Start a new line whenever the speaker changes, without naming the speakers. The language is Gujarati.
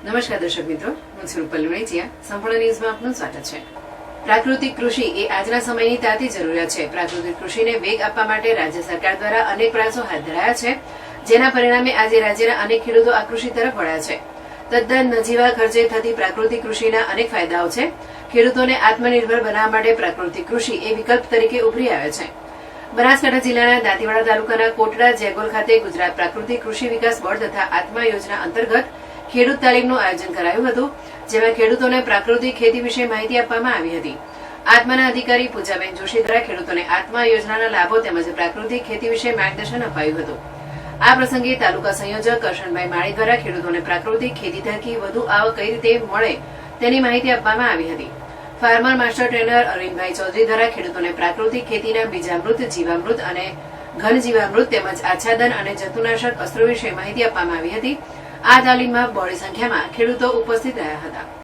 નમસ્કાર દર્શક મિત્રો, હું છું રૂપલ લુણીચિયા. સંપૂર્ણ ન્યૂઝમાં આપનું સ્વાગત છે. પ્રાકૃતિક કૃષિ એ આજના સમયની તાતી જરૂરિયાત છે. પ્રાકૃતિક કૃષિને વેગ આપવા માટે રાજ્ય સરકાર દ્વારા અનેક પ્રયાસો હાથ ધરાયા છે, જેના પરિણામે આજે રાજ્યના અનેક ખેડૂતો આ કૃષિ તરફ વળ્યા છે. તદ્દન નજીવા ખર્ચે થતી પ્રાકૃતિક કૃષિના અનેક ફાયદાઓ છે. ખેડૂતોને આત્મનિર્ભર બનાવવા માટે પ્રાકૃતિક કૃષિ એ વિકલ્પ તરીકે ઉભરી આવે છે. બનાસકાંઠા જિલ્લાના દાંતીવાડા તાલુકાના કોટડા જેગોલ ખાતે ગુજરાત પ્રાકૃતિક કૃષિ વિકાસ બોર્ડ તથા આત્મા યોજના અંતર્ગત ખેડૂત તાલીમનું આયોજન કરાયું હતું, જેમાં ખેડૂતોને પ્રાકૃતિક ખેતી વિશે માહિતી આપવામાં આવી હતી. આત્માના અધિકારી પૂજાબેન જોશી દ્વારા ખેડૂતોને આત્મા યોજનાના લાભો તેમજ પ્રાકૃતિક ખેતી વિશે માર્ગદર્શન અપાયું હતું. આ પ્રસંગે તાલુકા સંયોજક કરશનભાઈ માળી દ્વારા ખેડૂતોને પ્રાકૃતિક ખેતી થકી વધુ આવક કઈ રીતે મળે તેની માહિતી આપવામાં આવી હતી. Farmer master trainer Arvindbhai Chaudhary દ્વારા ખેડૂતોને પ્રાકૃતિક ખેતીના બીજામૃત, જીવામૃત અને ઘન જીવામૃત તેમજ આચ્છાદન અને જંતુનાશક અસ્ત્રો વિશે માહિતી આપવામાં આવી હતી. આ તાલીમમાં બહોળી સંખ્યામાં ખેડૂતો ઉપસ્થિત રહ્યા હતા.